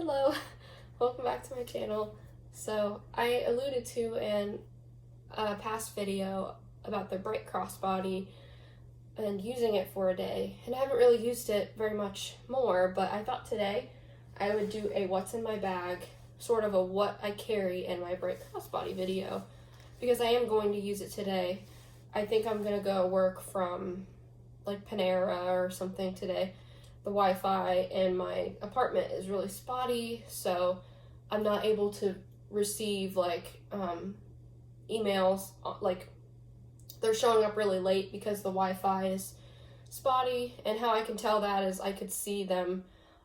Hello, welcome back to my channel. So I alluded to in a past video about the bright crossbody and using it for a day, and I haven't really used it very much more, but I thought today I would do a what's in my bag, sort of a what I carry in my bright crossbody video, because I am going to use it today. I think I'm gonna go work from like Panera or something today. The Wi-Fi in my apartment is really spotty, so I'm not able to receive like emails, like they're showing up really late because the Wi-Fi is spotty, and how I can tell that is I could see them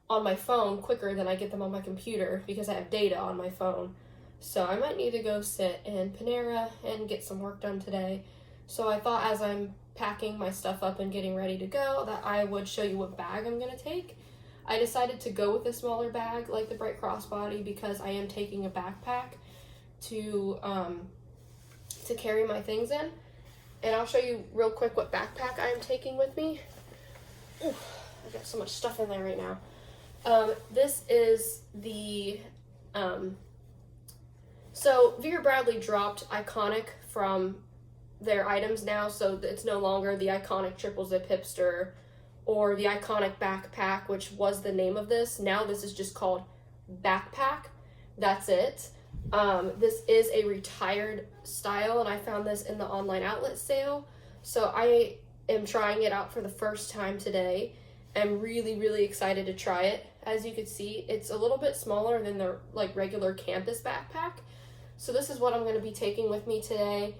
on my phone quicker than I get them on my computer because I have data on my phone. So I might need to go sit in Panera and get some work done today. So I thought as I'm packing my stuff up and getting ready to go that I would show you what bag I'm going to take. I decided to go with a smaller bag like the bright crossbody because I am taking a backpack to carry my things in. And I'll show you real quick what backpack I'm taking with me. Ooh, I've got so much stuff in there right now. This is the so Vera Bradley dropped Iconic from their items now, so it's no longer the Iconic Triple Zip Hipster or the Iconic Backpack, which was the name of this. Now this is just called Backpack. That's it. This is a retired style, and I found this in the online outlet sale. So I am trying it out for the first time today. I'm really excited to try it. As you can see, it's a little bit smaller than the like regular campus backpack. So this is what I'm going to be taking with me today.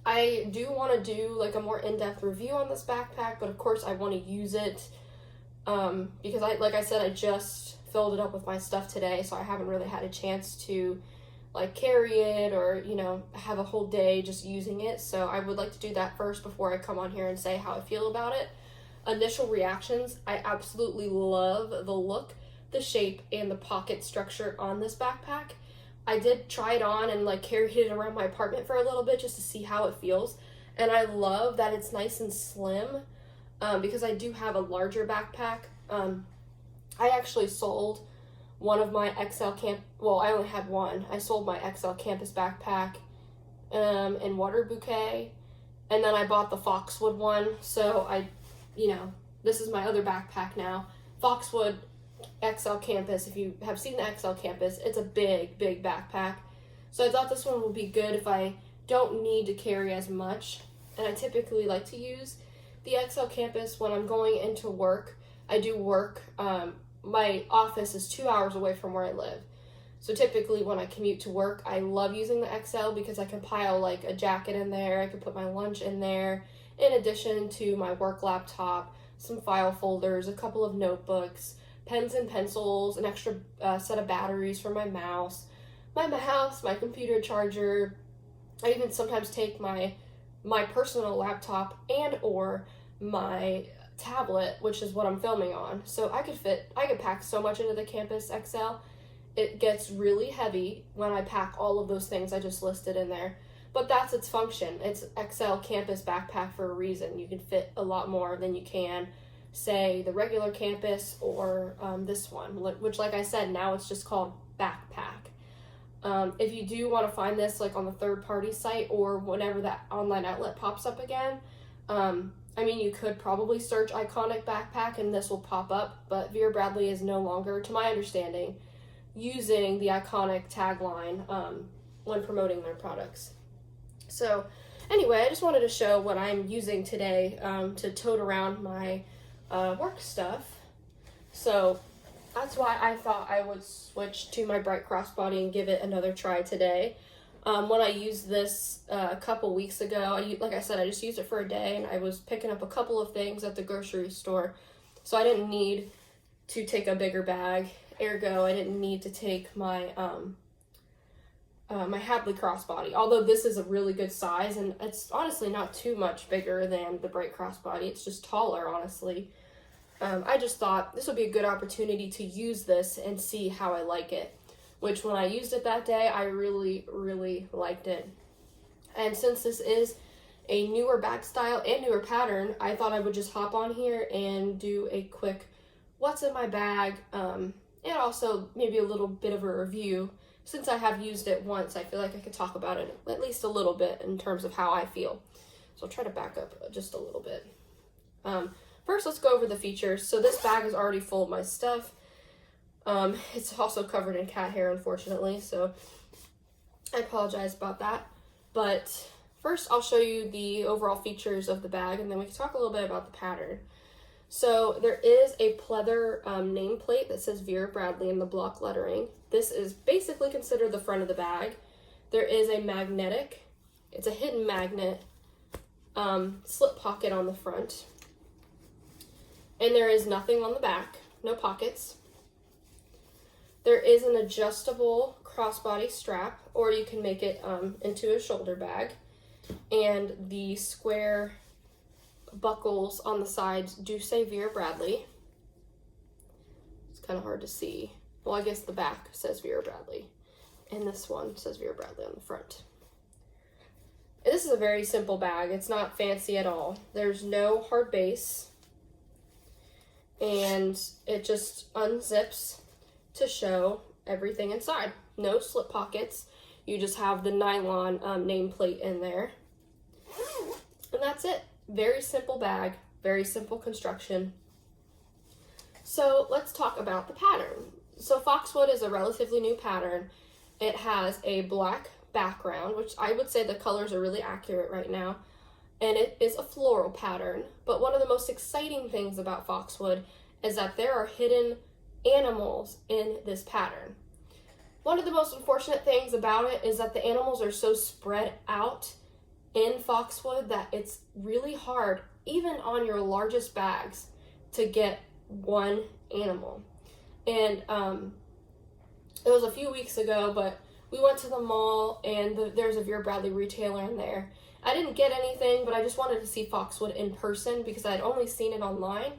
I do want to do like a more in-depth review on this backpack, but of course I want to use it because like I said, I just filled it up with my stuff today, so I haven't really had a chance to like carry it or, you know, have a whole day just using it. So I would like to do that first before I come on here and say how I feel about it. Initial reactions, I absolutely love the look, the shape, and the pocket structure on this backpack. I did try it on and like carried it around my apartment for a little bit just to see how it feels, and I love that it's nice and slim because I do have a larger backpack. I actually sold one of my well, I only had one. I sold my XL campus backpack in Water Bouquet, and then I bought the Foxwood one, so you know, this is my other backpack now. Foxwood XL Campus, if you have seen the XL Campus, it's a big backpack. So I thought this one would be good if I don't need to carry as much. And I typically like to use the XL Campus when I'm going into work. I do work, my office is 2 hours away from where I live. So typically when I commute to work, I love using the XL because I can pile like a jacket in there, I can put my lunch in there, in addition to my work laptop, some file folders, a couple of notebooks, pens and pencils, an extra set of batteries for my mouse, my computer charger. I even sometimes take my personal laptop and or my tablet, which is what I'm filming on. So I could pack so much into the Campus XL. It gets really heavy when I pack all of those things I just listed in there. But that's its function. It's XL Campus backpack for a reason. You can fit a lot more than you can, say, the regular Campus or this one, which, like I said, now it's just called Backpack. If you do want to find this like on the third-party site or whenever that online outlet pops up again, I mean, you could probably search Iconic Backpack and this will pop up, but Vera Bradley is no longer, to my understanding, using the Iconic tagline when promoting their products. So anyway, I just wanted to show what I'm using today to tote around my work stuff. So that's why I thought I would switch to my bright crossbody and give it another try today. When I used this a couple weeks ago, like I said, I just used it for a day, and I was picking up a couple of things at the grocery store, so I didn't need to take a bigger bag. Ergo, I didn't need to take my my Hadley crossbody, although this is a really good size, and it's honestly not too much bigger than the bright crossbody. It's just taller, honestly. I just thought this would be a good opportunity to use this and see how I like it, which when I used it that day, I really liked it. And since this is a newer bag style and newer pattern, I thought I would just hop on here and do a quick what's in my bag and also maybe a little bit of a review. Since I have used it once, I feel like I could talk about it at least a little bit in terms of how I feel. So I'll try to back up just a little bit. First, let's go over the features. So this bag is already full of my stuff. It's also covered in cat hair, unfortunately, so I apologize about that. But first, I'll show you the overall features of the bag, and then we can talk a little bit about the pattern. So there is a pleather nameplate that says Vera Bradley in the block lettering. This is basically considered the front of the bag. There is a magnetic, it's a hidden magnet, slip pocket on the front. And there is nothing on the back, no pockets. There is an adjustable crossbody strap, or you can make it into a shoulder bag. And the square buckles on the sides do say Vera Bradley. It's kind of hard to see. Well, I guess the back says Vera Bradley, and this one says Vera Bradley on the front. And this is a very simple bag. It's not fancy at all. There's no hard base, and it just unzips to show everything inside. No slip pockets. You just have the nylon nameplate in there, and that's it. Very simple bag, very simple construction. So let's talk about the pattern. So Foxwood is a relatively new pattern. It has a black background, which I would say the colors are really accurate right now, and it is a floral pattern. But one of the most exciting things about Foxwood is that there are hidden animals in this pattern. One of the most unfortunate things about it is that the animals are so spread out in Foxwood that it's really hard, even on your largest bags, to get one animal. And it was a few weeks ago, but we went to the mall, and there's a Vera Bradley retailer in there. I didn't get anything, but I just wanted to see Foxwood in person because I had only seen it online.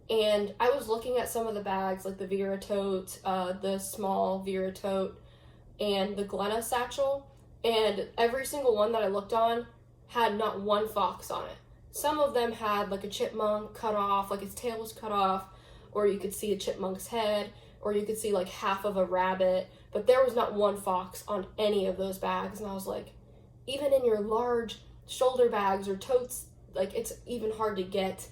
And I was looking at some of the bags, like the Vera tote, the small Vera tote, and the Glenna satchel, and every single one that I looked on had not one fox on it. Some of them had like a chipmunk cut off, like its tail was cut off, or you could see a chipmunk's head, or you could see like half of a rabbit, but there was not one fox on any of those bags. And I was like, even in your large shoulder bags or totes, like it's even hard to get.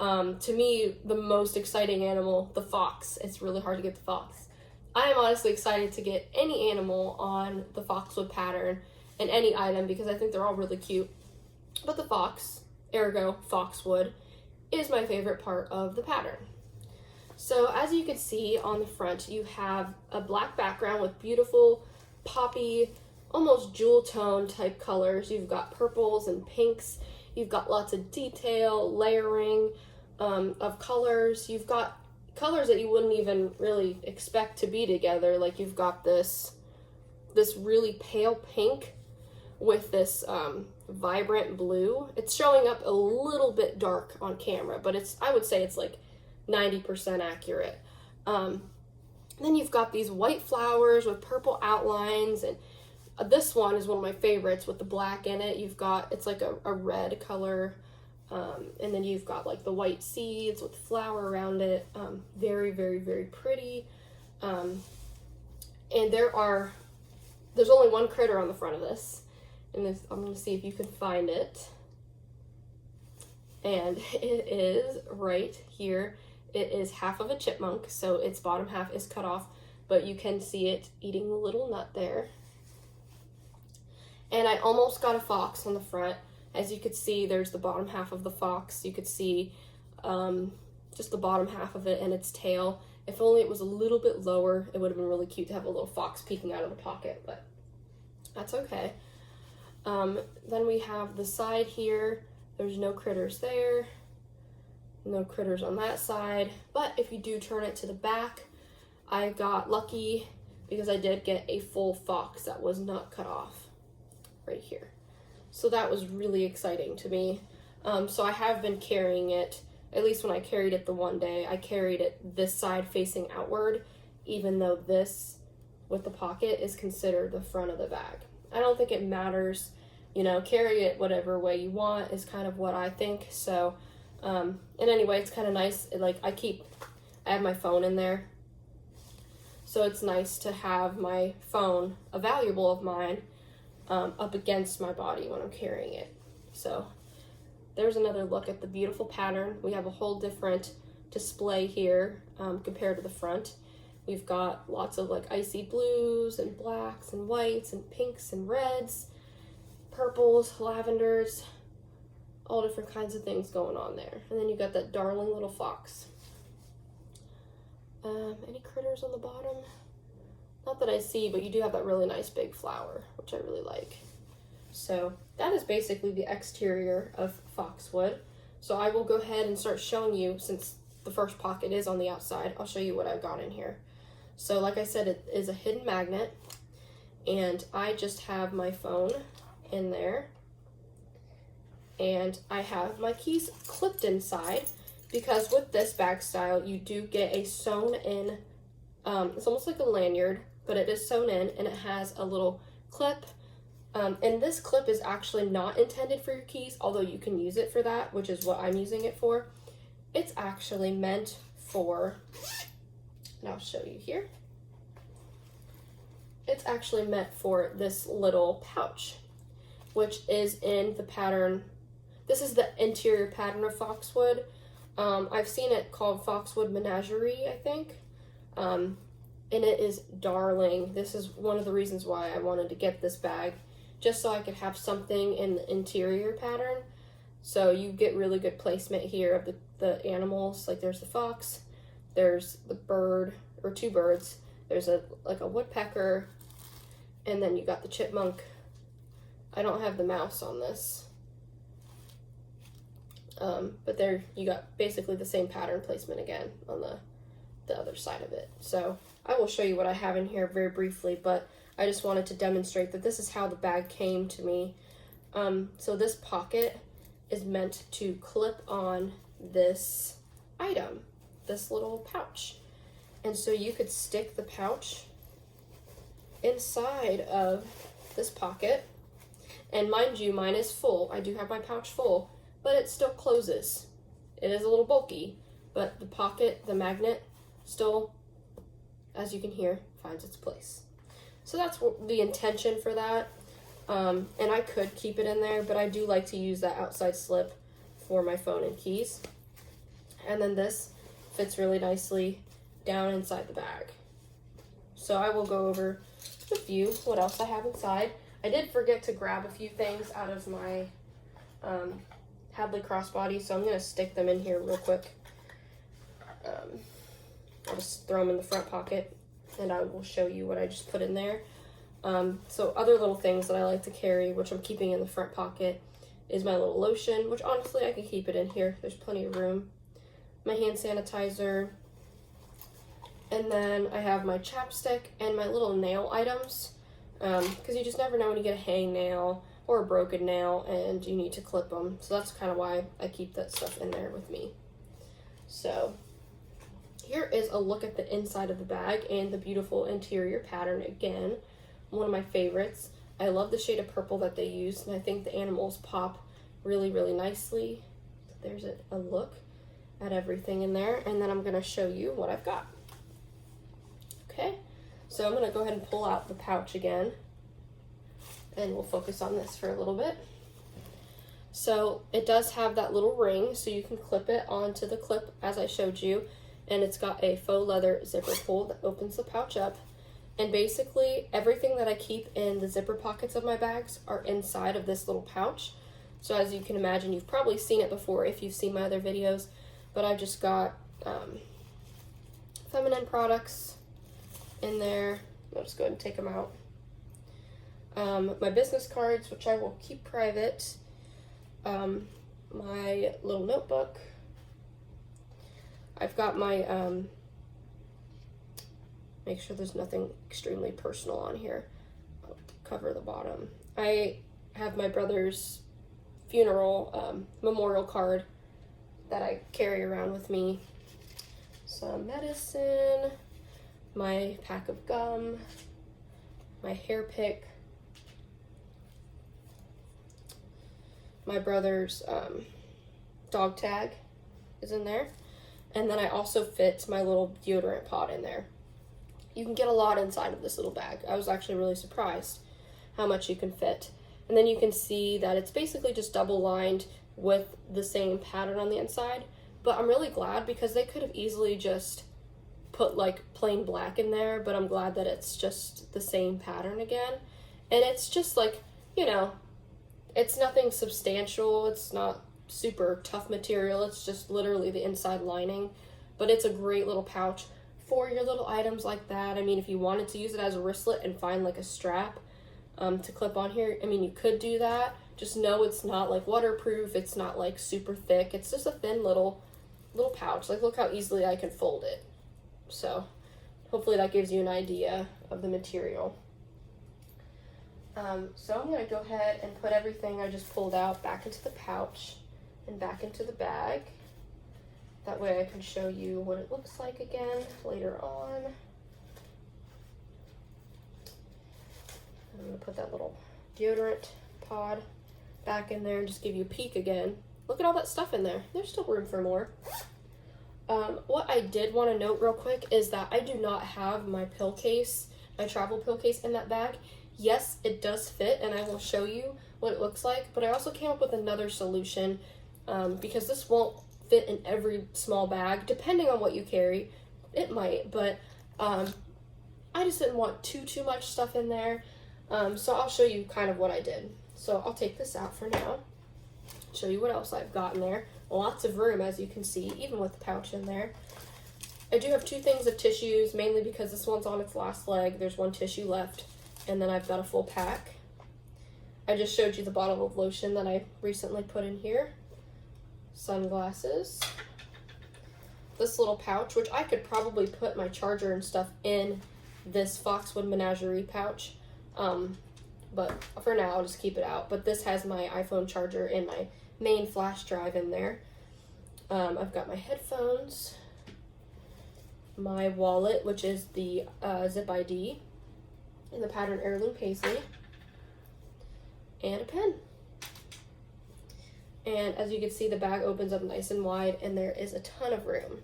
To me, the most exciting animal, the fox. It's really hard to get the fox. I am honestly excited to get any animal on the Foxwood pattern and any item because I think they're all really cute. But the fox, ergo Foxwood, is my favorite part of the pattern. So as you can see on the front, you have a black background with beautiful poppy, almost jewel tone type colors. You've got purples and pinks. You've got lots of detail, layering of colors. You've got colors that you wouldn't even really expect to be together. Like you've got this really pale pink with this vibrant blue. It's showing up a little bit dark on camera, but I would say it's like 90% accurate. Then you've got these white flowers with purple outlines, and this one is one of my favorites with the black in it. It's like a red color, and then you've got like the white seeds with flower around it. Very, very, very pretty. And there's only one critter on the front of this, and I'm going to see if you can find it. And it is right here. It is half of a chipmunk, so its bottom half is cut off, but you can see it eating the little nut there. And I almost got a fox on the front. As you could see, there's the bottom half of the fox. You could see just the bottom half of it and its tail. If only it was a little bit lower, it would have been really cute to have a little fox peeking out of the pocket, but that's okay. Then we have the side here. There's no critters there. No critters on that side. But if you do turn it to the back, I got lucky because I did get a full fox that was not cut off right here. So that was really exciting to me. So I have been carrying it, at least when I carried it the one day, I carried it this side facing outward, even though this with the pocket is considered the front of the bag. I don't think it matters, carry it whatever way you want is kind of what I think. So, and anyway, it's kind of nice. I have my phone in there, So it's nice to have my phone, a valuable of mine, up against my body when I'm carrying it. So there's another look at the beautiful pattern. We have a whole different display here compared to the front. We've got lots of like icy blues and blacks and whites and pinks and reds, purples, lavenders, all different kinds of things going on there. And then you've got that darling little fox. Any critters on the bottom? Not that I see, but you do have that really nice big flower, which I really like. So that is basically the exterior of Foxwood. So I will go ahead and start showing you, since the first pocket is on the outside, I'll show you what I've got in here. So like I said, it is a hidden magnet, and I just have my phone in there, and I have my keys clipped inside, because with this bag style, you do get a sewn in, it's almost like a lanyard, but it is sewn in, and it has a little clip. And this clip is actually not intended for your keys, although you can use it for that, which is what I'm using it for. It's actually meant for, and I'll show you here. It's actually meant for this little pouch, which is in the pattern. This is the interior pattern of Foxwood. I've seen it called Foxwood Menagerie, I think. And it is darling. This is one of the reasons why I wanted to get this bag, just so I could have something in the interior pattern. So you get really good placement here of the animals. Like there's the fox, there's the bird, or two birds, there's like a woodpecker, and then you got the chipmunk. I don't have the mouse on this. But there you got basically the same pattern placement again on the other side of it. So I will show you what I have in here very briefly, but I just wanted to demonstrate that this is how the bag came to me. So this pocket is meant to clip on this item, this little pouch. And so you could stick the pouch inside of this pocket. And mind you, mine is full. I do have my pouch full, but it still closes. It is a little bulky, but the pocket, the magnet, still, as you can hear, finds its place. So that's what the intention for that. And I could keep it in there, but I do like to use that outside slip for my phone and keys. And then this fits really nicely down inside the bag. So I will go over with you what else I have inside. I did forget to grab a few things out of my Hadley Crossbody, so I'm going to stick them in here real quick. I'll just throw them in the front pocket, and I will show you what I just put in there. So other little things that I like to carry, which I'm keeping in the front pocket, is my little lotion, which honestly I can keep it in here. There's plenty of room. My hand sanitizer. And then I have my chapstick and my little nail items, because you just never know when you get a hangnail or a broken nail and you need to clip them. So that's kind of why I keep that stuff in there with me. So here is a look at the inside of the bag and the beautiful interior pattern again. One of my favorites. I love the shade of purple that they used, and I think the animals pop really, really nicely. There's a look at everything in there, and then I'm going to show you what I've got. Okay, so I'm going to go ahead and pull out the pouch again, and we'll focus on this for a little bit. So it does have that little ring, so you can clip it onto the clip as I showed you, and it's got a faux leather zipper pull that opens the pouch up. And basically everything that I keep in the zipper pockets of my bags are inside of this little pouch. So as you can imagine, you've probably seen it before if you've seen my other videos, but I've just got feminine products in there. I'll just go ahead and take them out. My business cards, which I will keep private. My little notebook. I've got my, make sure there's nothing extremely personal on here. I'll cover the bottom. I have my brother's funeral memorial card that I carry around with me. Some medicine, my pack of gum, my hair pick, my brother's dog tag is in there, and then I also fit my little deodorant pot in there. you can get a lot inside of this little bag. I was actually really surprised how much you can fit. And then you can see that it's basically just double lined with the same pattern on the inside. But I'm really glad because they could have easily just put like plain black in there, but I'm glad that it's just the same pattern again. And it's just like, you know, it's nothing substantial. It's not super tough material. It's just literally the inside lining. But it's a great little pouch for your little items like that. I mean, if you wanted to use it as a wristlet and find like a strap to clip on here, I mean, you could do that. Just know it's not like waterproof. It's not like super thick. It's just a thin little pouch. Like, look how easily I can fold it. So hopefully that gives you an idea of the material. So I'm going to go ahead and put everything I just pulled out back into the pouch and back into the bag. That way I can show you what it looks like again later on. I'm going to put that little deodorant pod back in there and just give you a peek again. Look at all that stuff in there. There's still room for more. What I did want to note real quick is that I do not have my pill case, my travel pill case in that bag. Yes, it does fit, and I will show you what it looks like, but I also came up with another solution because this won't fit in every small bag. Depending on what you carry, it might, but I just didn't want too much stuff in there. So I'll show you kind of what I did. So I'll take this out for now, show you what else I've got in there. Lots of room, as you can see, even with the pouch in there. I do have 2 things of tissues, mainly because this one's on its last leg. There's 1 tissue left, and then I've got a full pack. I just showed you the bottle of lotion that I recently put in here. Sunglasses. This little pouch, which I could probably put my charger and stuff in this Foxwood menagerie pouch. But for now, I'll just keep it out. But this has my iPhone charger and my main flash drive in there. I've got my headphones, my wallet, which is the Zip ID in the pattern Heirloom Paisley, and a pen. And as you can see, the bag opens up nice and wide, and there is a ton of room.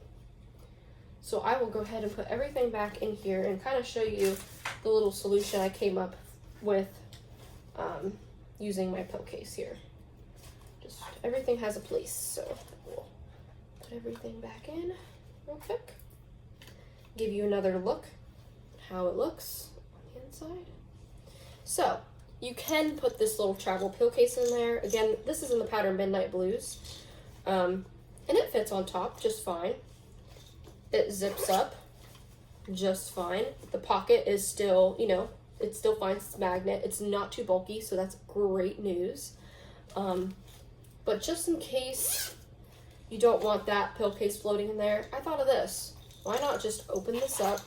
So I will go ahead and put everything back in here and kind of show you the little solution I came up with using my pill case here. Just everything has a place, so we'll put everything back in real quick. Give you another look at how it looks on the inside. So you can put this little travel pill case in there. Again, this is in the pattern Midnight Blues, and it fits on top just fine. It zips up just fine. The pocket is still, you know, it still finds its magnet. It's not too bulky, so that's great news. But just in case you don't want that pill case floating in there, I thought of this. Why not just open this up,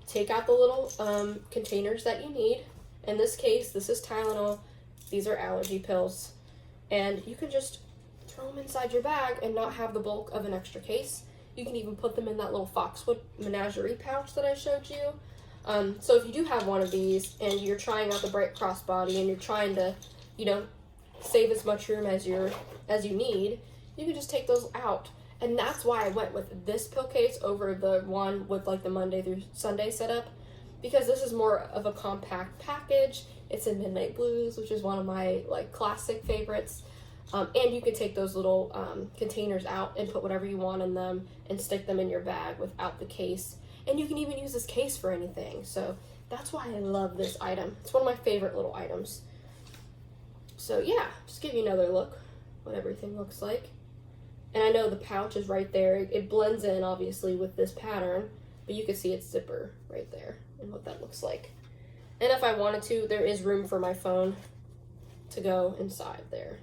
take out the little containers that you need. In this case, this is Tylenol. These are allergy pills. And you can just throw them inside your bag and not have the bulk of an extra case. You can even put them in that little Foxwood menagerie pouch that I showed you. So if you do have one of these and you're trying out the bright crossbody and you're trying to, you know, save as much room as you need, you can just take those out. And that's why I went with this pill case over the one with like the Monday through Sunday setup, because this is more of a compact package. It's in Midnight Blues, which is one of my like classic favorites. And you can take those little containers out and put whatever you want in them and stick them in your bag without the case. And you can even use this case for anything. So that's why I love this item. It's one of my favorite little items. So yeah, just give you another look what everything looks like. And I know the pouch is right there. It blends in obviously with this pattern, but you can see its zipper right there and what that looks like. And if I wanted to, there is room for my phone to go inside there.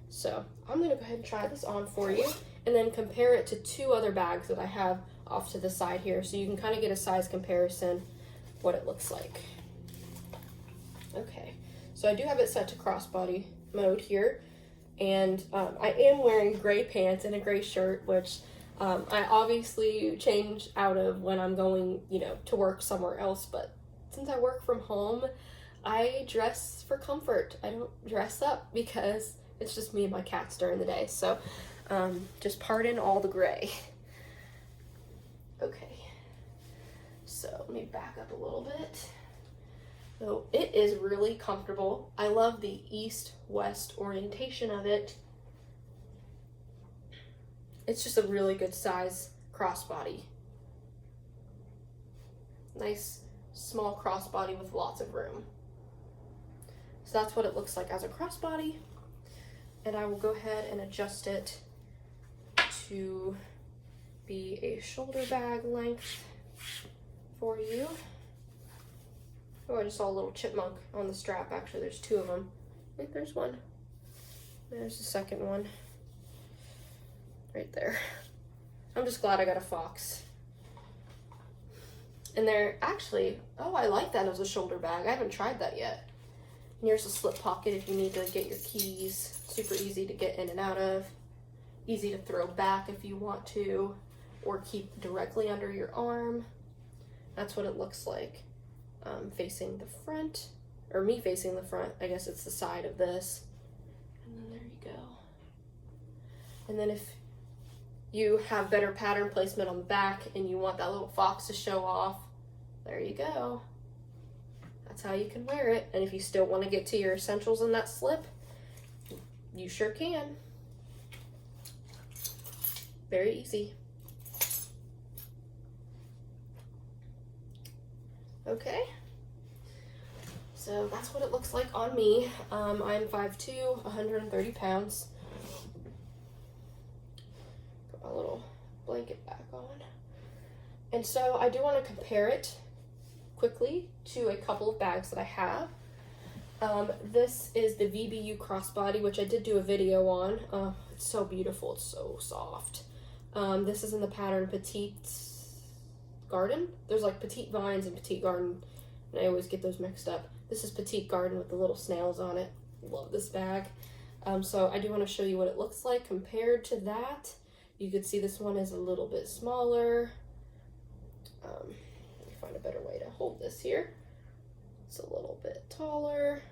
So I'm gonna go ahead and try this on for you and then compare it to 2 other bags that I have off to the side here, so you can kind of get a size comparison what it looks like. Okay, so I do have it set to crossbody mode here, and I am wearing gray pants and a gray shirt, which I obviously change out of when I'm going, you know, to work somewhere else, but since I work from home, I dress for comfort. I don't dress up because it's just me and my cats during the day, so just pardon all the gray. Okay, So let me back up a little bit. So it is really comfortable. I love the east-west orientation of it. It's just a really good size crossbody. Nice small crossbody with lots of room. So that's what it looks like as a crossbody. And I will go ahead and adjust it to be a shoulder bag length for you. Oh, I just saw a little chipmunk on the strap. Actually, there's two of them. I think there's one. There's the second one. Right there. I'm just glad I got a fox. And they're actually, oh, I like that as a shoulder bag. I haven't tried that yet. And here's a slip pocket if you need to get your keys. Super easy to get in and out of. Easy to throw back if you want to, or keep directly under your arm. That's what it looks like. Facing the front, or me facing the front. I guess it's the side of this. And then there you go. And then if you have better pattern placement on the back and you want that little fox to show off, there you go. That's how you can wear it. And if you still want to get to your essentials in that slip, you sure can. Very easy. Okay. So that's what it looks like on me. I'm 5'2", 130 pounds. Put my little blanket back on. And so I do want to compare it quickly to a couple of bags that I have. This is the VBU Crossbody, which I did do a video on. It's so beautiful, it's so soft. This is in the pattern Petite Garden. There's like Petite Vines and Petite Garden, and I always get those mixed up. This is Petite Garden with the little snails on it. Love this bag. So I do want to show you what it looks like compared to that. You could see this one is a little bit smaller. Let me find a better way to hold this here. It's a little bit taller.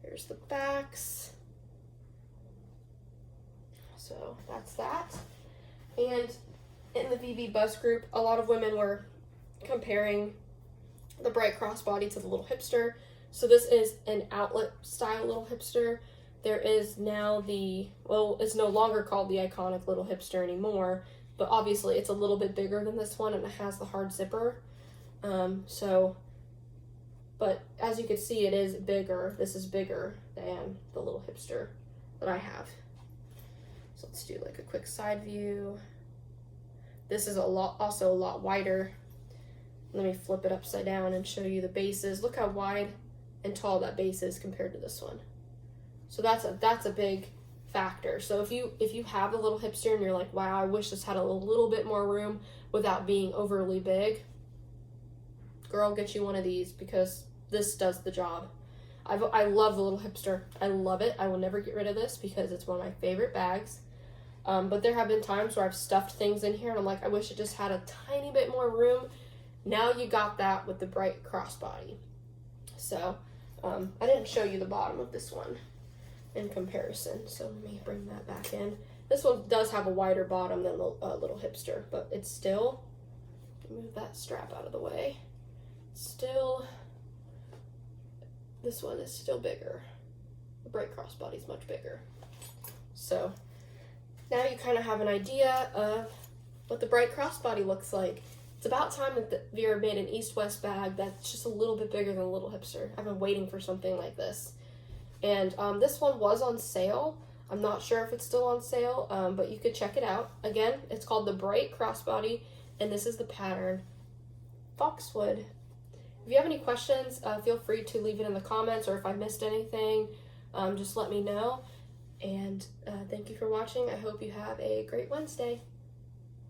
Here's the backs. So that's that. And in the VB Buzz group, a lot of women were comparing the bright crossbody to the Little Hipster. So this is an outlet style Little Hipster. There is now the, well, it's no longer called the iconic Little Hipster anymore, but obviously it's a little bit bigger than this one and it has the hard zipper. But as you can see, it is bigger. This is bigger than the Little Hipster that I have. So let's do like a quick side view. This is also a lot wider. Let me flip it upside down and show you the bases. Look how wide and tall that base is compared to this one. So that's a big factor. So if you have a Little Hipster and you're like, wow, I wish this had a little bit more room without being overly big, girl, get you one of these because this does the job. I love the Little Hipster. I love it. I will never get rid of this because it's one of my favorite bags. But there have been times where I've stuffed things in here and I'm like, I wish it just had a tiny bit more room. Now you got that with the bright crossbody. So I didn't show you the bottom of this one in comparison. So let me bring that back in. This one does have a wider bottom than the Little Hipster, but it's still, move that strap out of the way. Still, this one is still bigger. The bright crossbody is much bigger. So now you kind of have an idea of what the bright crossbody looks like. It's about time that Vera made an east-west bag that's just a little bit bigger than a Little Hipster. I've been waiting for something like this. And this one was on sale. I'm not sure if it's still on sale, but you could check it out. Again, it's called the Bright Crossbody, and this is the pattern Foxwood. If you have any questions, feel free to leave it in the comments, or if I missed anything, just let me know. And thank you for watching. I hope you have a great Wednesday.